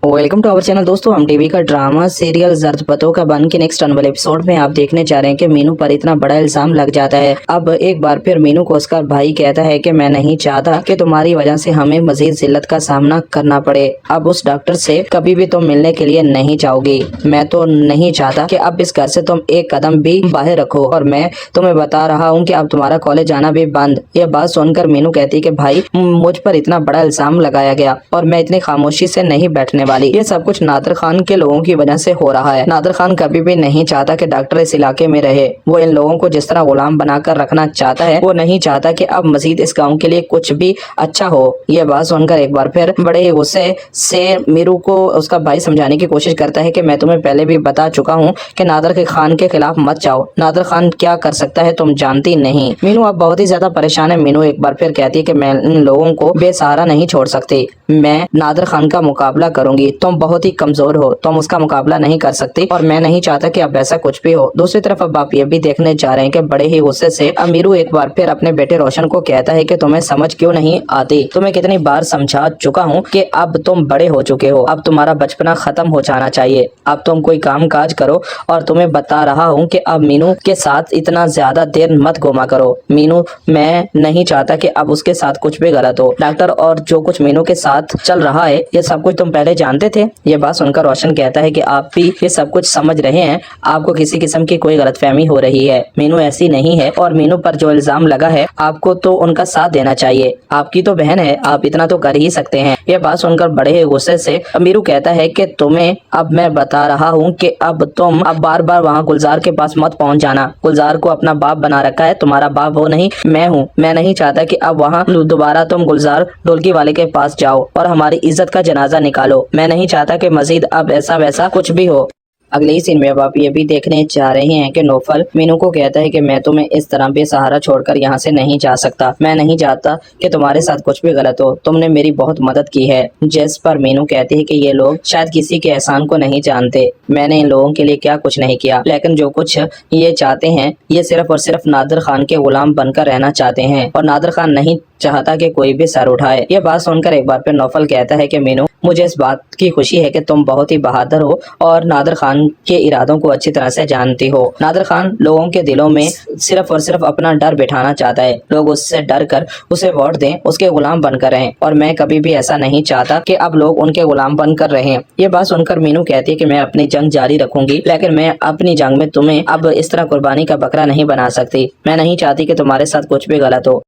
Welcome to our channel. दोस्तों, हम TV का ड्रामा सीरियल जर्द पतों का बन के नेक्स्ट आने वाले एपिसोड में आप देखने जा रहे हैं कि मीनू पर इतना बड़ा इल्जाम लग जाता है। अब एक बार फिर मीनू को उसका भाई कहता है कि मैं नहीं चाहता कि तुम्हारी वजह से हमें मजीद जिल्लत का सामना करना पड़े। अब उस डॉक्टर से कभी भी तुम मिलने के लिए नहीं जाओगी। मैं तो नहीं चाहता कि अब इस घर से तुम एक कदम भी बाहर रखो और मैं तुम्हें बता रहा हूँ कि अब तुम्हारा कॉलेज जाना भी बंद। यह बात सुनकर मीनू कहती कि भाई, मुझ पर इतना बड़ा इल्जाम लगाया गया और मैं इतनी खामोशी से नहीं बैठने वाली। ये सब कुछ नादिर खान के लोगों की वजह से हो रहा है। नादिर खान कभी भी नहीं चाहता कि डॉक्टर इस इलाके में रहे। वो इन लोगों को जिस तरह गुलाम बनाकर रखना चाहता है, वो नहीं चाहता कि अब मजीद इस गांव के लिए कुछ भी अच्छा हो। ये बात सुनकर एक बार फिर बड़े ही गुस्से से मीनू को उसका भाई समझाने की कोशिश करता है कि मैं तुम्हें पहले भी बता चुका हूँ कि नादिर खान के खिलाफ मत जाओ। नादिर खान क्या कर सकता है तुम जानती नहीं। मीनू अब बहुत ही ज्यादा परेशान है। मीनू एक बार फिर कहती है कि मैं इन लोगों को बेसहारा नहीं छोड़ सकती। मैं नादिर खान का मुकाबला करूंगी। तुम बहुत ही कमजोर हो, तुम उसका मुकाबला नहीं कर सकती और मैं नहीं चाहता कि अब ऐसा कुछ भी हो। दूसरी तरफ अब आप ये भी देखने जा रहे हैं कि बड़े ही गुस्से से अमीरू एक बार फिर अपने बेटे रोशन को कहता है कि तुम्हें समझ क्यों नहीं आती। तुम्हें कितनी बार समझा चुका हूँ कि अब तुम बड़े हो चुके हो, अब तुम्हारा बचपना खत्म हो जाना चाहिए। अब तुम कोई काम काज करो और तुम्हें बता रहा हूँ कि अब मीनू के साथ इतना ज्यादा देर मत घुमा करो। मीनू, मैं नहीं चाहता कि अब उसके साथ कुछ भी गलत हो। डॉक्टर और जो कुछ मीनू के साथ चल रहा है, ये सब कुछ तुम पहले जानते थे। ये बात सुनकर रोशन कहता है कि आप भी ये सब कुछ समझ रहे हैं, आपको किसी किस्म की कोई गलतफहमी हो रही है। मीनू ऐसी नहीं है और मीनू पर जो इल्जाम लगा है, आपको तो उनका साथ देना चाहिए। आपकी तो बहन है, आप इतना तो कर ही सकते हैं। ये बात सुनकर बड़े ही गुस्से से अमीरू कहता है कि तुम्हें अब मैं बता रहा हूँ कि अब तुम अब बार बार वहाँ गुलजार के पास मत पहुँच जाना। गुलजार को अपना बाप बना रखा है, तुम्हारा बाप वो नहीं, मैं हूँ। मैं नहीं चाहता कि अब वहाँ दोबारा तुम गुलजार ढोलकी वाले के पास जाओ और हमारी इज्जत का जनाजा निकालो। मैं नहीं चाहता कि मजीद अब ऐसा वैसा कुछ भी हो। अगले ही सीन में अब आप ये भी देखने जा रहे हैं कि नौफल मीनू को कहता है कि मैं तुम्हें इस तरह बेसहारा छोड़कर यहाँ से नहीं जा सकता। मैं नहीं चाहता कि तुम्हारे साथ कुछ भी गलत हो। तुमने मेरी बहुत मदद की है। जिस पर मीनू कहती है कि ये लोग शायद किसी के एहसान को नहीं जानते। मैंने इन लोगों के लिए क्या कुछ नहीं किया, लेकिन जो कुछ ये चाहते हैं, ये सिर्फ और सिर्फ नादिर खान के गुलाम बनकर रहना चाहते हैं और नादिर खान नहीं चाहता कि कोई भी सर उठाए। ये बात सुनकर एक बार फिर नौफल कहता है कि मीनू, मुझे इस बात की खुशी है कि तुम बहुत ही बहादुर हो और नादिर खान के इरादों को अच्छी तरह से जानती हो। नादिर खान लोगों के दिलों में सिर्फ और सिर्फ अपना डर बिठाना चाहता है। लोग उससे डर कर उसे वोट दें, उसके गुलाम बनकर रहें और मैं कभी भी ऐसा नहीं चाहता कि अब लोग उनके गुलाम बनकर रहें। ये बात सुनकर मीनू कहती है कि मैं अपनी जंग जारी रखूंगी, लेकिन मैं अपनी जंग में तुम्हें अब इस तरह कुर्बानी का बकरा नहीं बना सकती। मैं नहीं चाहती कि तुम्हारे साथ कुछ भी गलत हो।